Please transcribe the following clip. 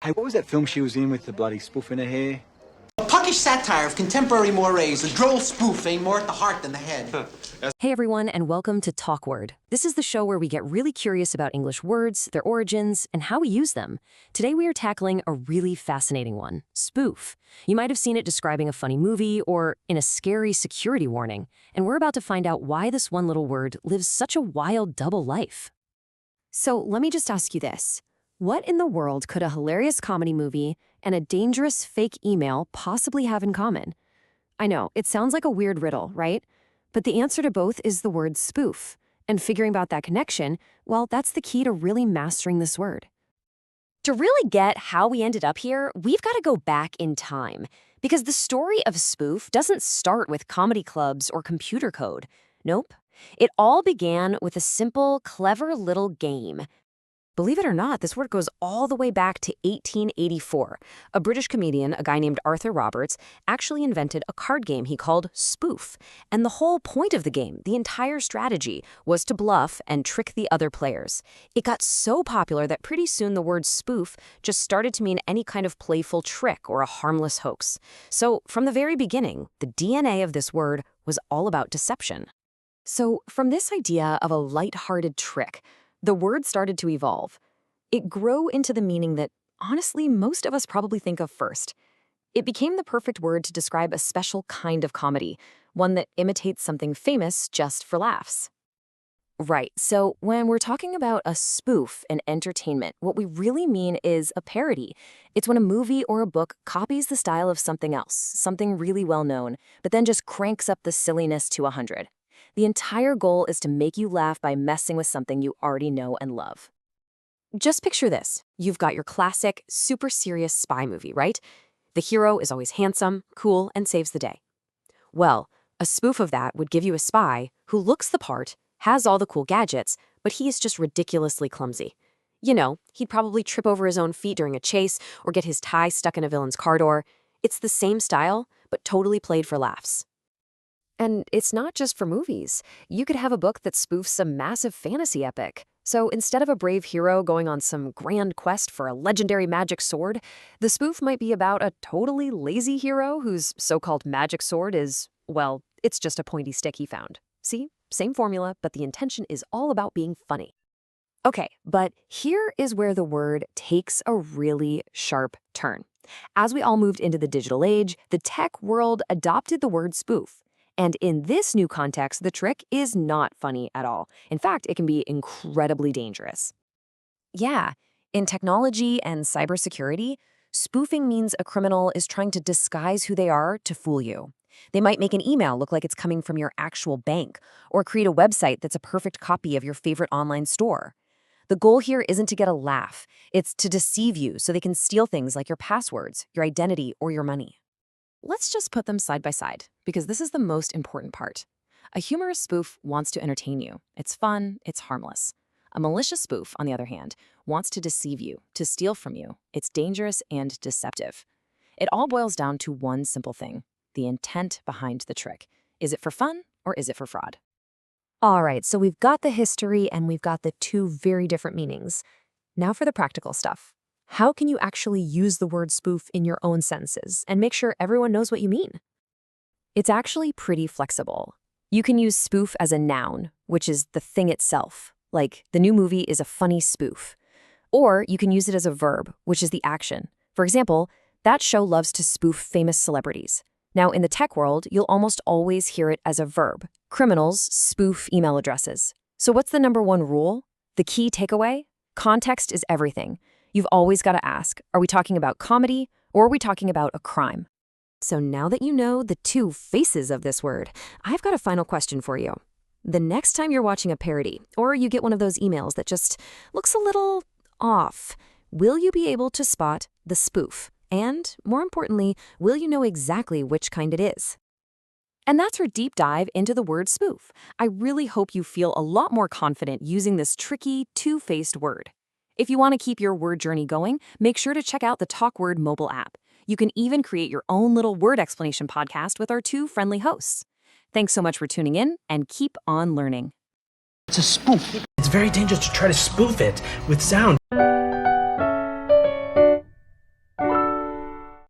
Hey, what was that film she was in with the bloody spoof in her hair? A puckish satire of contemporary mores, a droll spoof aimed more at the heart than the head. Hey everyone, and welcome to TalkWord. This is the show where we get really curious about English words, their origins, and how we use them. Today we are tackling a really fascinating one, spoof. You might have seen it describing a funny movie or in a scary security warning, and we're about to find out why this one little word lives such a wild double life. So let me just ask you this. What in the world could a hilarious comedy movie and a dangerous fake email possibly have in common? I know, it sounds like a weird riddle, right? But the answer to both is the word spoof. And figuring out that connection, well, that's the key to really mastering this word. To really get how we ended up here, we've got to go back in time. Because the story of spoof doesn't start with comedy clubs or computer code. Nope. It all began with a simple, clever little game. Believe it or not, this word goes all the way back to 1884. A British comedian, a guy named Arthur Roberts, actually invented a card game he called Spoof. And the whole point of the game, the entire strategy, was to bluff and trick the other players. It got so popular that pretty soon the word spoof just started to mean any kind of playful trick or a harmless hoax. So from the very beginning, the DNA of this word was all about deception. So from this idea of a lighthearted trick, the word started to evolve. It grew into the meaning that, honestly, most of us probably think of first. It became the perfect word to describe a special kind of comedy, one that imitates something famous just for laughs. Right, so when we're talking about a spoof in entertainment, what we really mean is a parody. It's when a movie or a book copies the style of something else, something really well known, but then just cranks up the silliness to 100. The entire goal is to make you laugh by messing with something you already know and love. Just picture this. You've got your classic, super serious spy movie, right? The hero is always handsome, cool, and saves the day. Well, a spoof of that would give you a spy who looks the part, has all the cool gadgets, but he is just ridiculously clumsy. You know, he'd probably trip over his own feet during a chase or get his tie stuck in a villain's car door. It's the same style, but totally played for laughs. And it's not just for movies. You could have a book that spoofs a massive fantasy epic. So instead of a brave hero going on some grand quest for a legendary magic sword, the spoof might be about a totally lazy hero whose so-called magic sword is, well, it's just a pointy stick he found. See? Same formula, but the intention is all about being funny. Okay, but here is where the word takes a really sharp turn. As we all moved into the digital age, the tech world adopted the word spoof. And in this new context, the trick is not funny at all. In fact, it can be incredibly dangerous. Yeah, in technology and cybersecurity, spoofing means a criminal is trying to disguise who they are to fool you. They might make an email look like it's coming from your actual bank, or create a website that's a perfect copy of your favorite online store. The goal here isn't to get a laugh. It's to deceive you so they can steal things like your passwords, your identity, or your money. Let's just put them side by side, because this is the most important part. A humorous spoof wants to entertain you. It's fun, it's harmless. A malicious spoof, on the other hand, wants to deceive you, to steal from you. It's dangerous and deceptive. It all boils down to one simple thing, the intent behind the trick. Is it for fun or is it for fraud? All right, so we've got the history and we've got the two very different meanings. Now for the practical stuff. How can you actually use the word spoof in your own sentences and make sure everyone knows what you mean? It's actually pretty flexible. You can use spoof as a noun, which is the thing itself, like the new movie is a funny spoof. Or you can use it as a verb, which is the action. For example, that show loves to spoof famous celebrities. Now, in the tech world, you'll almost always hear it as a verb. Criminals spoof email addresses. So what's the number one rule? The key takeaway? Context is everything. You've always got to ask, are we talking about comedy or are we talking about a crime? So now that you know the two faces of this word, I've got a final question for you. The next time you're watching a parody or you get one of those emails that just looks a little off, will you be able to spot the spoof? And more importantly, will you know exactly which kind it is? And that's our deep dive into the word spoof. I really hope you feel a lot more confident using this tricky, two-faced word. If you want to keep your word journey going, make sure to check out the TalkWord mobile app. You can even create your own little word explanation podcast with our two friendly hosts. Thanks so much for tuning in, and keep on learning. It's a spoof. It's very dangerous to try to spoof it with sound.